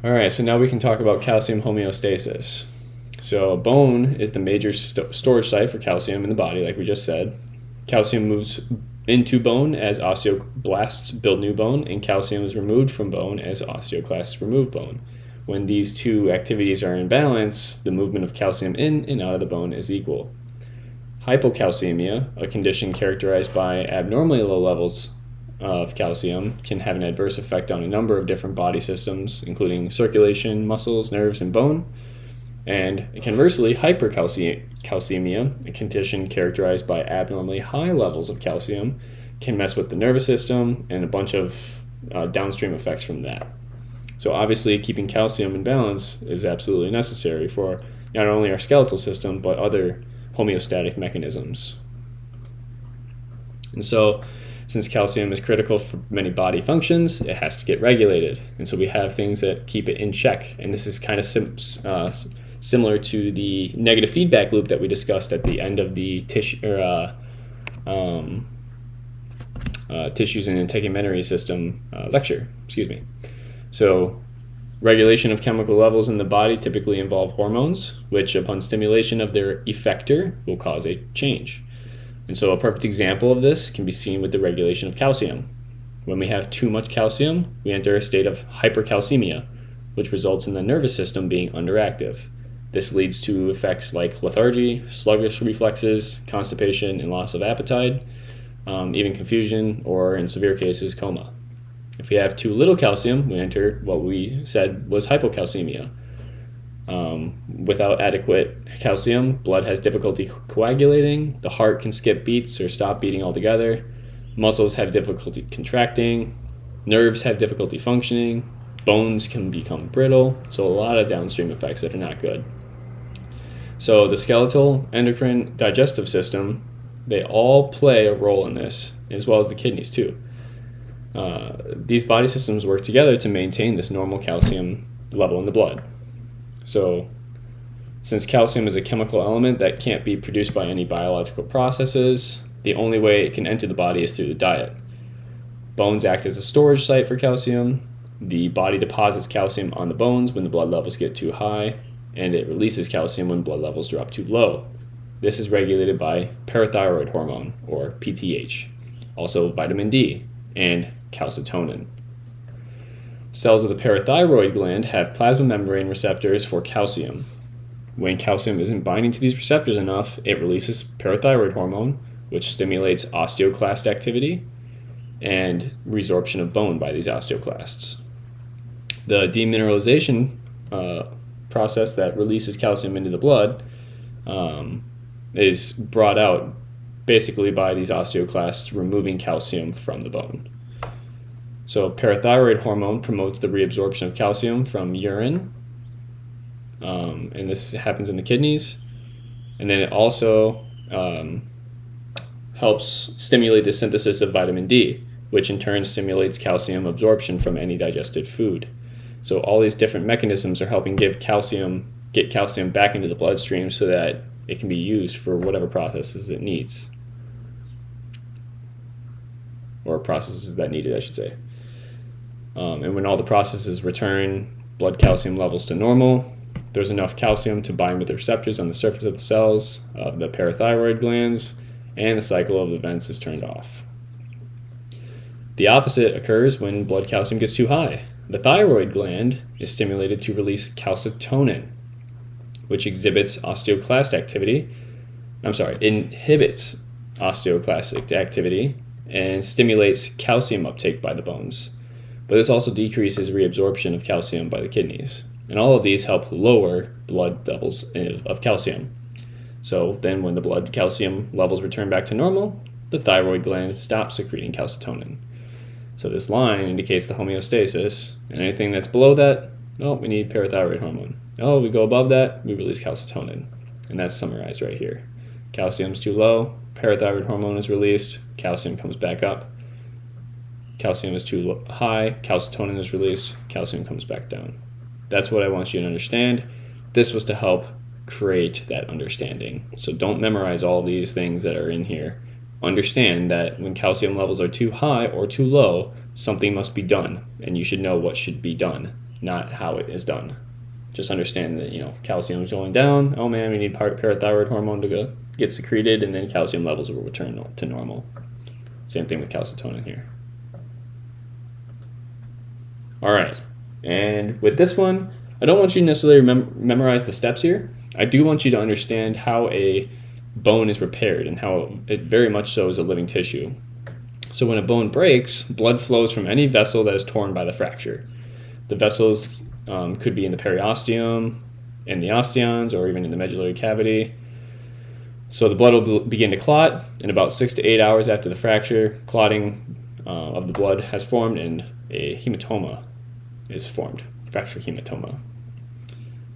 All right, so now we can talk about calcium homeostasis. So bone is the major storage site for calcium in the body, like we just said. Calcium moves into bone as osteoblasts build new bone, and calcium is removed from bone as osteoclasts remove bone. When these two activities are in balance, the movement of calcium in and out of the bone is equal. Hypocalcemia, a condition characterized by abnormally low levels of calcium, can have an adverse effect on a number of different body systems, including circulation, muscles, nerves, and bone. And conversely, hypercalcemia, a condition characterized by abnormally high levels of calcium, can mess with the nervous system and a bunch of downstream effects from that. So obviously, keeping calcium in balance is absolutely necessary for not only our skeletal system, but other homeostatic mechanisms. And so, since calcium is critical for many body functions, it has to get regulated. And so we have things that keep it in check. And this is kind of similar to the negative feedback loop that we discussed at the end of the tissues and integumentary system lecture. So regulation of chemical levels in the body typically involve hormones, which upon stimulation of their effector will cause a change. And so a perfect example of this can be seen with the regulation of calcium. When we have too much calcium, we enter a state of hypercalcemia, which results in the nervous system being underactive. This leads to effects like lethargy, sluggish reflexes, constipation, and loss of appetite, even confusion, or in severe cases, coma. If we have too little calcium, we enter what we said was hypocalcemia. Without adequate calcium, blood has difficulty coagulating, the heart can skip beats or stop beating altogether, muscles have difficulty contracting, nerves have difficulty functioning, bones can become brittle, so a lot of downstream effects that are not good. So the skeletal, endocrine, digestive system, they all play a role in this, as well as the kidneys too. These body systems work together to maintain this normal calcium level in the blood. So, since calcium is a chemical element that can't be produced by any biological processes, the only way it can enter the body is through the diet. Bones act as a storage site for calcium. The body deposits calcium on the bones when the blood levels get too high, and it releases calcium when blood levels drop too low. This is regulated by parathyroid hormone, or PTH, also vitamin D, and calcitonin. Cells of the parathyroid gland have plasma membrane receptors for calcium. When calcium isn't binding to these receptors enough, it releases parathyroid hormone, which stimulates osteoclast activity and resorption of bone by these osteoclasts. The demineralization process that releases calcium into the blood is brought out basically by these osteoclasts removing calcium from the bone. So parathyroid hormone promotes the reabsorption of calcium from urine, and this happens in the kidneys. And then it also helps stimulate the synthesis of vitamin D, which in turn stimulates calcium absorption from any digested food. So all these different mechanisms are helping get calcium back into the bloodstream so that it can be used for whatever processes it needs. Or processes that need it, I should say. And when all the processes return blood calcium levels to normal, there's enough calcium to bind with the receptors on the surface of the cells of the parathyroid glands, and the cycle of events is turned off. The opposite occurs when blood calcium gets too high. The thyroid gland is stimulated to release calcitonin, which inhibits osteoclastic activity and stimulates calcium uptake by the bones. But this also decreases reabsorption of calcium by the kidneys. And all of these help lower blood levels of calcium. So then when the blood calcium levels return back to normal, the thyroid gland stops secreting calcitonin. So this line indicates the homeostasis, and anything that's below that, we need parathyroid hormone. We go above that, we release calcitonin. And that's summarized right here. Calcium's too low, parathyroid hormone is released, calcium comes back up. Calcium is too high, calcitonin is released, calcium comes back down. That's what I want you to understand. This was to help create that understanding. So don't memorize all these things that are in here. Understand that when calcium levels are too high or too low, something must be done, and you should know what should be done, not how it is done. Just understand that, calcium is going down. Oh man, we need parathyroid hormone to get secreted, and then calcium levels will return to normal. Same thing with calcitonin here. All right, and with this one, I don't want you to necessarily memorize the steps here. I do want you to understand how a bone is repaired and how it very much so is a living tissue. So when a bone breaks, blood flows from any vessel that is torn by the fracture. The vessels could be in the periosteum, in the osteons, or even in the medullary cavity. So the blood will begin to clot, and about 6 to 8 hours after the fracture, clotting of the blood has formed and a hematoma is formed, fracture hematoma.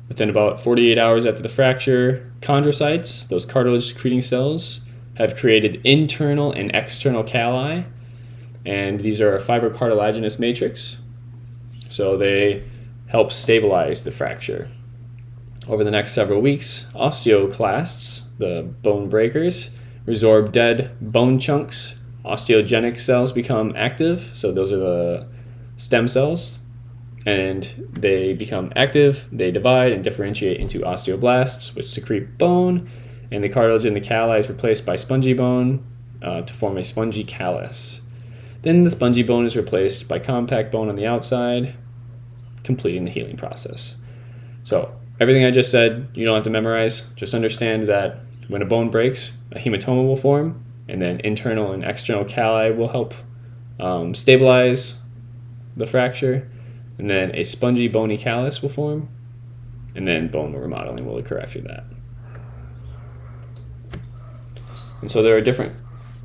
Within about 48 hours after the fracture, chondrocytes, those cartilage-secreting cells, have created internal and external calli, and these are a fibrocartilaginous matrix. So they help stabilize the fracture. Over the next several weeks, osteoclasts, the bone breakers, resorb dead bone chunks. Osteogenic cells become active, so those are the stem cells, and they become active, they divide and differentiate into osteoblasts, which secrete bone, and the cartilage in the calli is replaced by spongy bone to form a spongy callus. Then the spongy bone is replaced by compact bone on the outside, completing the healing process. So everything I just said, you don't have to memorize. Just understand that when a bone breaks, a hematoma will form, and then internal and external calli will help stabilize the fracture, and then a spongy bony callus will form, and then bone remodeling will occur after that. And so there are different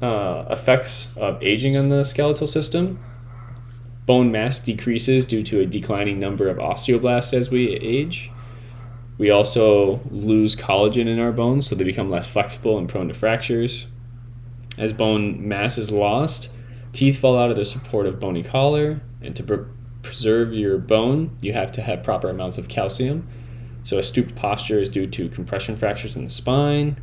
effects of aging on the skeletal system. Bone mass decreases due to a declining number of osteoblasts as we age. We also lose collagen in our bones, so they become less flexible and prone to fractures. As bone mass is lost, teeth fall out of their supportive bony collar, and to preserve your bone, you have to have proper amounts of calcium. So a stooped posture is due to compression fractures in the spine.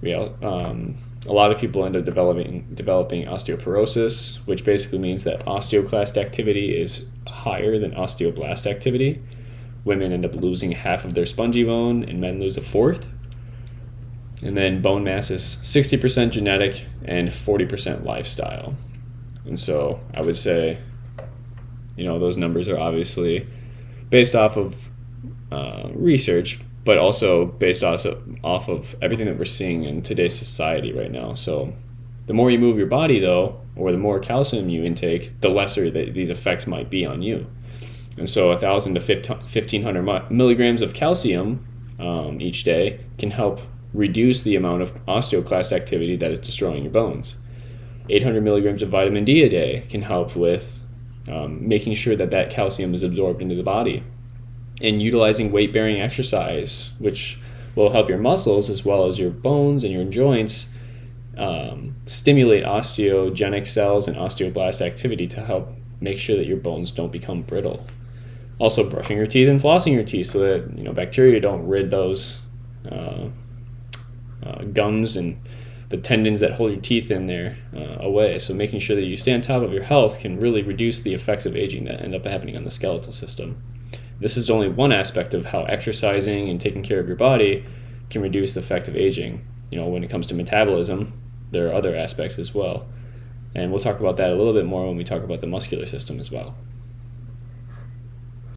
A lot of people end up developing osteoporosis, which basically means that osteoclast activity is higher than osteoblast activity. Women end up losing half of their spongy bone, and men lose a fourth. And then bone mass is 60% genetic and 40% lifestyle. And so I would say, those numbers are obviously based off of research, but also based off of everything that we're seeing in today's society right now. So the more you move your body, though, or the more calcium you intake, the lesser that these effects might be on you. And so 1,000 to 1,500 milligrams of calcium each day can help reduce the amount of osteoclast activity that is destroying your bones. 800 milligrams of vitamin D a day can help with making sure that calcium is absorbed into the body. And utilizing weight-bearing exercise, which will help your muscles as well as your bones and your joints stimulate osteogenic cells and osteoblast activity to help make sure that your bones don't become brittle. Also, brushing your teeth and flossing your teeth so that bacteria don't rid those gums and the tendons that hold your teeth in there away. So making sure that you stay on top of your health can really reduce the effects of aging that end up happening on the skeletal system. This is only one aspect of how exercising and taking care of your body can reduce the effect of aging. When it comes to metabolism, there are other aspects as well. And we'll talk about that a little bit more when we talk about the muscular system as well.